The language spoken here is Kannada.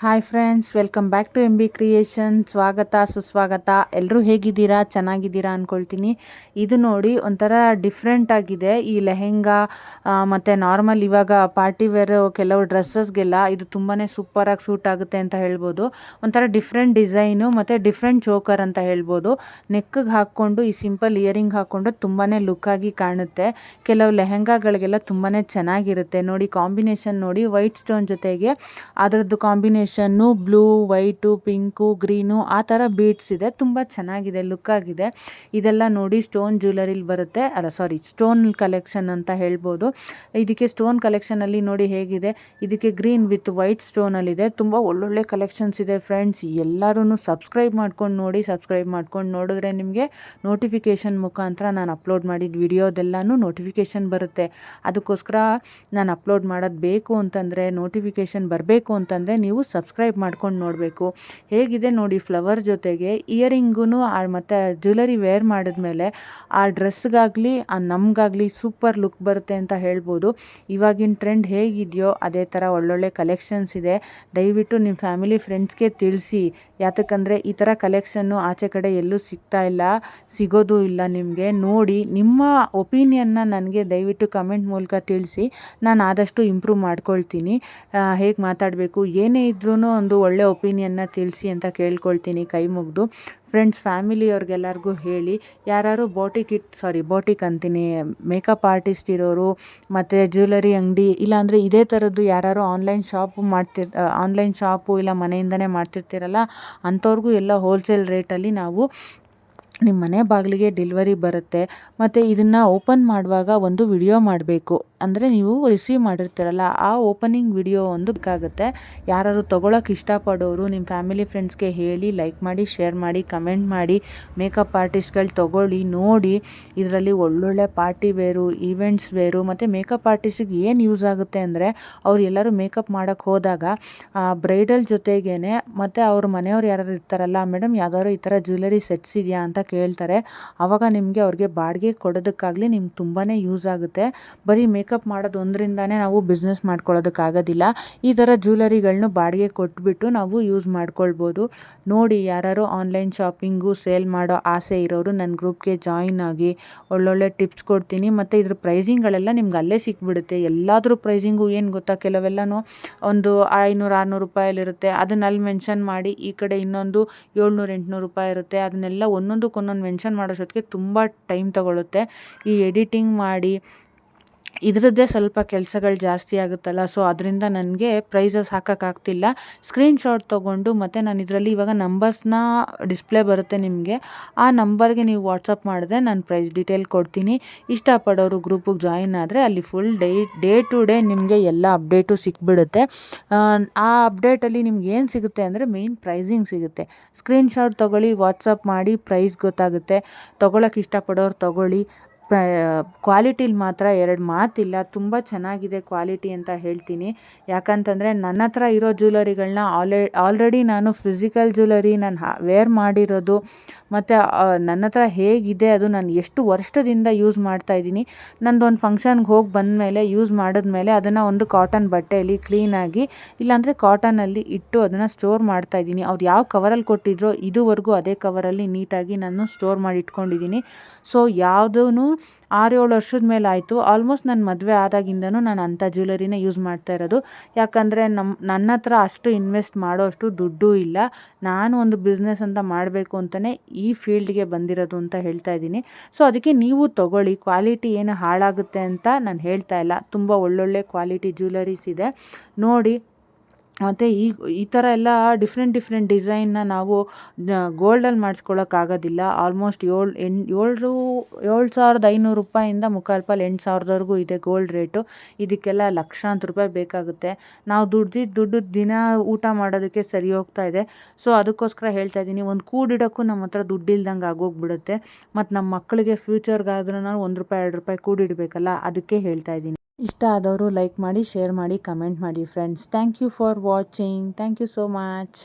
Hi friends, welcome back to MB creation. ಸ್ವಾಗತ ಸುಸ್ವಾಗತ. ಎಲ್ಲರೂ ಹೇಗಿದ್ದೀರಾ? ಚೆನ್ನಾಗಿದ್ದೀರಾ ಅಂದ್ಕೊಳ್ತೀನಿ. ಇದು ನೋಡಿ ಒಂಥರ ಡಿಫ್ರೆಂಟ್ ಆಗಿದೆ. ಈ ಲೆಹೆಂಗಾ ಮತ್ತು ನಾರ್ಮಲ್ ಇವಾಗ ಪಾರ್ಟಿ ವೇರ್ ಕೆಲವು ಡ್ರೆಸ್ಸಸ್ಗೆಲ್ಲ ಇದು ತುಂಬಾ ಸೂಪರಾಗಿ ಸೂಟ್ ಆಗುತ್ತೆ ಅಂತ ಹೇಳ್ಬೋದು. ಒಂಥರ ಡಿಫ್ರೆಂಟ್ ಡಿಸೈನು ಮತ್ತು ಡಿಫ್ರೆಂಟ್ ಚೋಕರ್ ಅಂತ ಹೇಳ್ಬೋದು. ನೆಕ್ಗೆ ಹಾಕ್ಕೊಂಡು ಈ ಸಿಂಪಲ್ ಇಯರಿಂಗ್ ಹಾಕ್ಕೊಂಡು ತುಂಬಾ ಲುಕ್ಕಾಗಿ ಕಾಣುತ್ತೆ. ಕೆಲವು ಲೆಹೆಂಗಾಗಳಿಗೆಲ್ಲ ತುಂಬಾ ಚೆನ್ನಾಗಿರುತ್ತೆ. ನೋಡಿ ಕಾಂಬಿನೇಷನ್ ನೋಡಿ, ವೈಟ್ ಸ್ಟೋನ್ ಜೊತೆಗೆ ಅದರದ್ದು combination blue, white, pink, green ಆ ಥರ ಬೀಡ್ಸ್ ಇದೆ. ತುಂಬ ಚೆನ್ನಾಗಿದೆ, ಲುಕ್ ಆಗಿದೆ. ಇದೆಲ್ಲ ನೋಡಿ ಸ್ಟೋನ್ ಜ್ಯುವೆಲರಿಲಿ ಬರುತ್ತೆ, ಸ್ಟೋನ್ ಕಲೆಕ್ಷನ್ ಅಂತ ಹೇಳ್ಬೋದು. ಇದಕ್ಕೆ ಸ್ಟೋನ್ ಕಲೆಕ್ಷನಲ್ಲಿ ನೋಡಿ ಹೇಗಿದೆ. ಇದಕ್ಕೆ ಗ್ರೀನ್ ವಿತ್ ವೈಟ್ ಸ್ಟೋನಲ್ಲಿದೆ. ತುಂಬ ಒಳ್ಳೊಳ್ಳೆ ಕಲೆಕ್ಷನ್ಸ್ ಇದೆ ಫ್ರೆಂಡ್ಸ್. ಎಲ್ಲರೂ ಸಬ್ಸ್ಕ್ರೈಬ್ ಮಾಡ್ಕೊಂಡು ನೋಡಿ. ಸಬ್ಸ್ಕ್ರೈಬ್ ಮಾಡ್ಕೊಂಡು ನೋಡಿದ್ರೆ ನಿಮಗೆ ನೋಟಿಫಿಕೇಷನ್ ಮುಖಾಂತರ ನಾನು ಅಪ್ಲೋಡ್ ಮಾಡಿದ ವಿಡಿಯೋದೆಲ್ಲನೂ ನೋಟಿಫಿಕೇಷನ್ ಬರುತ್ತೆ. ಅದಕ್ಕೋಸ್ಕರ ನಾನು ಅಪ್ಲೋಡ್ ಮಾಡೋದು ಬೇಕು ಅಂತಂದರೆ, ನೋಟಿಫಿಕೇಷನ್ ಬರಬೇಕು ಅಂತಂದರೆ ನೀವು ಸಬ್ಸ್ಕ್ರೈಬ್ ಮಾಡ್ಕೊಂಡು ನೋಡಬೇಕು. ಹೇಗಿದೆ ನೋಡಿ, ಫ್ಲವರ್ ಜೊತೆಗೆ ಇಯರಿಂಗೂ ಮತ್ತು ಜ್ಯುವೆಲರಿ ವೇರ್ ಮಾಡಿದ್ಮೇಲೆ ಆ ಡ್ರೆಸ್ಗಾಗಲಿ ನಮಗಾಗಲಿ ಸೂಪರ್ ಲುಕ್ ಬರುತ್ತೆ ಅಂತ ಹೇಳ್ಬೋದು. ಇವಾಗಿನ ಟ್ರೆಂಡ್ ಹೇಗಿದೆಯೋ ಅದೇ ಥರ ಒಳ್ಳೊಳ್ಳೆ ಕಲೆಕ್ಷನ್ಸ್ ಇದೆ. ದಯವಿಟ್ಟು ನಿಮ್ಮ ಫ್ಯಾಮಿಲಿ ಫ್ರೆಂಡ್ಸ್ಗೆ ತಿಳಿಸಿ. ಯಾತಕ್ಕಂದರೆ ಈ ಥರ ಕಲೆಕ್ಷನ್ನು ಆಚೆ ಕಡೆ ಎಲ್ಲೂ ಸಿಗೋದು ಇಲ್ಲ. ನಿಮಗೆ ನೋಡಿ ನಿಮ್ಮ ಒಪಿನಿಯನ್ನ ನನಗೆ ದಯವಿಟ್ಟು ಕಮೆಂಟ್ ಮೂಲಕ ತಿಳಿಸಿ. ನಾನು ಆದಷ್ಟು ಇಂಪ್ರೂವ್ ಮಾಡ್ಕೊಳ್ತೀನಿ. ಹೇಗೆ ಮಾತಾಡಬೇಕು, ಏನೇ ಇದ್ರೂ ಒಂದು ಒಳ್ಳೆ ಒಪಿನಿಯನ್ನ ತಿಳಿಸಿ ಅಂತ ಕೇಳ್ಕೊಳ್ತೀನಿ ಕೈ ಮುಗಿದು. ಫ್ರೆಂಡ್ಸ್, ಫ್ಯಾಮಿಲಿಯವ್ರಿಗೆಲ್ಲರಿಗೂ ಹೇಳಿ. ಯಾರು ಬೋಟಿಕ್ ಅಂತೀನಿ, ಮೇಕಪ್ ಆರ್ಟಿಸ್ಟ್ ಇರೋರು ಮತ್ತು ಜ್ಯುವೆಲರಿ ಅಂಗಡಿ, ಇಲ್ಲಾಂದರೆ ಇದೇ ಥರದ್ದು ಯಾರು ಆನ್ಲೈನ್ ಶಾಪು ಇಲ್ಲ ಮನೆಯಿಂದನೇ ಮಾಡ್ತಿರ್ತೀರಲ್ಲ, ಅಂಥವ್ರಿಗೂ ಎಲ್ಲ ಹೋಲ್ಸೇಲ್ ರೇಟಲ್ಲಿ ನಾವು ನಿಮ್ಮ ಮನೆ ಬಾಗಿಲಿಗೆ ಡೆಲಿವರಿ ಬರುತ್ತೆ. ಮತ್ತು ಇದನ್ನು ಓಪನ್ ಮಾಡುವಾಗ ಒಂದು ವಿಡಿಯೋ ಮಾಡಬೇಕು. ಅಂದರೆ ನೀವು ರಿಸೀವ್ ಮಾಡಿರ್ತೀರಲ್ಲ ಆ ಓಪನಿಂಗ್ ವಿಡಿಯೋ ಒಂದು ಬೇಕಾಗುತ್ತೆ. ಯಾರು ತೊಗೊಳಕ್ಕೆ ಇಷ್ಟಪಡೋರು ನಿಮ್ಮ ಫ್ಯಾಮಿಲಿ ಫ್ರೆಂಡ್ಸ್ಗೆ ಹೇಳಿ, ಲೈಕ್ ಮಾಡಿ, ಶೇರ್ ಮಾಡಿ, ಕಮೆಂಟ್ ಮಾಡಿ. ಮೇಕಪ್ ಆರ್ಟಿಸ್ಟ್ಗಳು ತೊಗೊಳ್ಳಿ, ನೋಡಿ. ಇದರಲ್ಲಿ ಒಳ್ಳೊಳ್ಳೆ ಪಾರ್ಟಿ ವೇರು, ಈವೆಂಟ್ಸ್ ವೇರು ಮತ್ತು ಮೇಕಪ್ ಆರ್ಟಿಸ್ಟಿಗೆ ಏನು ಯೂಸ್ ಆಗುತ್ತೆ ಅಂದರೆ, ಅವ್ರು ಎಲ್ಲರೂ ಮೇಕಪ್ ಮಾಡೋಕ್ಕೆ ಹೋದಾಗ ಬ್ರೈಡಲ್ ಜೊತೆಗೇ ಮತ್ತು ಅವ್ರ ಮನೆಯವ್ರು ಯಾರು ಇರ್ತಾರಲ್ಲ, ಮೇಡಮ್ ಯಾವ್ದಾದ್ರು ಈ ಥರ ಜ್ಯುವೆಲರಿ ಸೆಟ್ಸ್ ಇದೆಯಾ ಅಂತ ಕೇಳ್ತಾರೆ. ಆವಾಗ ನಿಮಗೆ ಅವ್ರಿಗೆ ಬಾಡಿಗೆ ಕೊಡೋದಕ್ಕಾಗಲಿ ನಿಮ್ಗೆ ತುಂಬಾ ಯೂಸ್ ಆಗುತ್ತೆ. ಬರೀ ಮೇಕಪ್ ಮಾಡೋದು ಒಂದರಿಂದಾನೇ ನಾವು ಬಿಸ್ನೆಸ್ ಮಾಡ್ಕೊಳ್ಳೋದಕ್ಕಾಗೋದಿಲ್ಲ. ಈ ಥರ ಜ್ಯುವೆಲರಿಗಳನ್ನ ಬಾಡಿಗೆ ಕೊಟ್ಬಿಟ್ಟು ನಾವು ಯೂಸ್ ಮಾಡ್ಕೊಳ್ಬೋದು. ನೋಡಿ, ಯಾರು ಆನ್ಲೈನ್ ಶಾಪಿಂಗು ಸೇಲ್ ಮಾಡೋ ಆಸೆ ಇರೋರು ನನ್ನ ಗ್ರೂಪ್ಗೆ ಜಾಯಿನ್ ಆಗಿ. ಒಳ್ಳೊಳ್ಳೆ ಟಿಪ್ಸ್ ಕೊಡ್ತೀನಿ. ಮತ್ತು ಇದ್ರ ಪ್ರೈಸಿಂಗ್ಗಳೆಲ್ಲ ನಿಮ್ಗೆ ಅಲ್ಲೇ ಸಿಕ್ಬಿಡುತ್ತೆ. ಎಲ್ಲಾದರೂ ಪ್ರೈಸಿಂಗು ಏನು ಗೊತ್ತಾ, ಕೆಲವೆಲ್ಲನೂ ಒಂದು 500-600 ರೂಪಾಯಲ್ಲಿರುತ್ತೆ. ಅದನ್ನ ಅಲ್ಲಿ ಮೆನ್ಷನ್ ಮಾಡಿ, ಈ ಕಡೆ ಇನ್ನೊಂದು 700-800 ರೂಪಾಯಿ ಇರುತ್ತೆ. ಅದನ್ನೆಲ್ಲ ಒಂದೊಂದಕ್ಕೆ ಮೆನ್ಷನ್ ಮಾಡೋಷ್ಟೊತ್ತಿಗೆ ತುಂಬ ಟೈಮ್ ತಗೊಳ್ಳುತ್ತೆ. ಈ ಎಡಿಟಿಂಗ್ ಮಾಡಿ ಇದರದ್ದೇ ಸ್ವಲ್ಪ ಕೆಲಸಗಳು ಜಾಸ್ತಿ ಆಗುತ್ತಲ್ಲ, ಸೊ ಅದರಿಂದ ನನಗೆ ಪ್ರೈಸಸ್ ಹಾಕೋಕ್ಕಾಗ್ತಿಲ್ಲ. ಸ್ಕ್ರೀನ್ಶಾಟ್ ತೊಗೊಂಡು ಮತ್ತು ನಾನು ಇದರಲ್ಲಿ ಇವಾಗ ನಂಬರ್ಸ್ನ ಡಿಸ್ಪ್ಲೇ ಬರುತ್ತೆ ನಿಮಗೆ. ಆ ನಂಬರ್ಗೆ ನೀವು ವಾಟ್ಸಪ್ ಮಾಡಿದ್ರೆ ನಾನು ಪ್ರೈಸ್ ಡೀಟೇಲ್ ಕೊಡ್ತೀನಿ. ಇಷ್ಟಪಡೋರು ಗ್ರೂಪಿಗೆ ಜಾಯಿನ್ ಆದರೆ ಅಲ್ಲಿ ಫುಲ್ ಡೇ ಟು ಡೇ ನಿಮಗೆ ಎಲ್ಲ ಅಪ್ಡೇಟು ಸಿಕ್ಬಿಡುತ್ತೆ. ಆ ಅಪ್ಡೇಟಲ್ಲಿ ನಿಮ್ಗೆ ಏನು ಸಿಗುತ್ತೆ ಅಂದರೆ ಮೇನ್ ಪ್ರೈಸಿಂಗ್ ಸಿಗುತ್ತೆ. ಸ್ಕ್ರೀನ್ಶಾಟ್ ತೊಗೊಳ್ಳಿ, ವಾಟ್ಸಪ್ ಮಾಡಿ, ಪ್ರೈಸ್ ಗೊತ್ತಾಗುತ್ತೆ. ತೊಗೊಳಕ್ಕೆ ಇಷ್ಟಪಡೋರು ತೊಗೊಳ್ಳಿ. ಕ್ವಾಲಿಟಿಲಿ ಮಾತ್ರ ಎರಡು ಮಾತಿಲ್ಲ. ತುಂಬ ಚೆನ್ನಾಗಿದೆ ಕ್ವಾಲಿಟಿ ಅಂತ ಹೇಳ್ತೀನಿ. ಯಾಕಂತಂದರೆ ನನ್ನ ಹತ್ರ ಇರೋ ಜ್ಯುವೆಲರಿಗಳನ್ನ ಆಲ್ರೆಡಿ ನಾನು ಫಿಸಿಕಲ್ ಜ್ಯುವೆಲರಿ ನಾನು ವೇರ್ ಮಾಡಿರೋದು ಮತ್ತು ನನ್ನ ಹತ್ರ ಹೇಗಿದೆ ಅದು ನಾನು ಎಷ್ಟು ವರ್ಷದಿಂದ ಯೂಸ್ ಮಾಡ್ತಾಯಿದ್ದೀನಿ. ನಂದೊಂದು ಫಂಕ್ಷನ್ಗೆ ಹೋಗಿ ಬಂದಮೇಲೆ ಯೂಸ್ ಮಾಡಿದ್ಮೇಲೆ ಅದನ್ನು ಒಂದು ಕಾಟನ್ ಬಟ್ಟೆಯಲ್ಲಿ ಕ್ಲೀನಾಗಿ, ಇಲ್ಲಾಂದರೆ ಕಾಟನಲ್ಲಿ ಇಟ್ಟು ಅದನ್ನು ಸ್ಟೋರ್ ಮಾಡ್ತಾಯಿದ್ದೀನಿ. ಅವ್ರು ಯಾವ ಕವರಲ್ಲಿ ಕೊಟ್ಟಿದ್ರೋ ಇದುವರೆಗೂ ಅದೇ ಕವರಲ್ಲಿ ನೀಟಾಗಿ ನಾನು ಸ್ಟೋರ್ ಮಾಡಿ ಇಟ್ಕೊಂಡಿದ್ದೀನಿ. ಸೊ ಯಾವುದೂ 6-7 ವರ್ಷದ ಮೇಲೆ ಆಯಿತು. ಆಲ್ಮೋಸ್ಟ್ ನನ್ನ ಮದುವೆ ಆದಾಗಿಂದನೂ ನಾನು ಅಂಥ ಜ್ಯುವೆಲರಿನೇ ಯೂಸ್ ಮಾಡ್ತಾ ಇರೋದು. ಯಾಕಂದರೆ ನನ್ನ ಹತ್ರ ಅಷ್ಟು ಇನ್ವೆಸ್ಟ್ ಮಾಡೋ ಅಷ್ಟು ದುಡ್ಡು ಇಲ್ಲ. ನಾನು ಒಂದು ಬಿಸ್ನೆಸ್ ಅಂತ ಮಾಡಬೇಕು ಅಂತಲೇ ಈ ಫೀಲ್ಡ್ಗೆ ಬಂದಿರೋದು ಅಂತ ಹೇಳ್ತಾ ಇದ್ದೀನಿ. ಸೊ ಅದಕ್ಕೆ ನೀವು ತೊಗೊಳ್ಳಿ. ಕ್ವಾಲಿಟಿ ಏನು ಹಾಳಾಗುತ್ತೆ ಅಂತ ನಾನು ಹೇಳ್ತಾ ಇಲ್ಲ. ತುಂಬ ಒಳ್ಳೊಳ್ಳೆ ಕ್ವಾಲಿಟಿ ಜ್ಯುವೆಲರೀಸ್ ಇದೆ, ನೋಡಿ. ಮತ್ತು ಈ ಥರ ಎಲ್ಲ ಡಿಫ್ರೆಂಟ್ ಡಿಸೈನ್ನ ನಾವು ಗೋಲ್ಡಲ್ಲಿ ಮಾಡಿಸ್ಕೊಳ್ಳೋಕ್ಕಾಗೋದಿಲ್ಲ. ಆಲ್ಮೋಸ್ಟ್ 7,500 ರೂಪಾಯಿಂದ ಮುಕ್ಕಾಲು 8,000ವರೆಗೂ ಇದೆ ಗೋಲ್ಡ್ ರೇಟು. ಇದಕ್ಕೆಲ್ಲ ಲಕ್ಷಾಂತರ ರೂಪಾಯಿ ಬೇಕಾಗುತ್ತೆ. ನಾವು ದುಡ್ಡು ದಿನ ಊಟ ಮಾಡೋದಕ್ಕೆ ಸರಿ ಹೋಗ್ತಾ ಇದೆ. ಸೊ ಅದಕ್ಕೋಸ್ಕರ ಹೇಳ್ತಾ ಇದ್ದೀನಿ, ಒಂದು ಕೂಡಿಡೋಕ್ಕೂ ನಮ್ಮ ಹತ್ರ ದುಡ್ಡಿಲ್ದಂಗೆ ಆಗೋಗ್ಬಿಡುತ್ತೆ. ಮತ್ತು ನಮ್ಮ ಮಕ್ಕಳಿಗೆ ಫ್ಯೂಚರ್ಗಾದ್ರೂ ನಾವು ₹1 ₹2 ಕೂಡಿಡಬೇಕಲ್ಲ, ಅದಕ್ಕೆ ಹೇಳ್ತಾ ಇದ್ದೀನಿ. ಇಷ್ಟ ಆದವರು ಲೈಕ್ ಮಾಡಿ, ಶೇರ್ ಮಾಡಿ, ಕಮೆಂಟ್ ಮಾಡಿ friends. Thank you for watching. Thank you so much.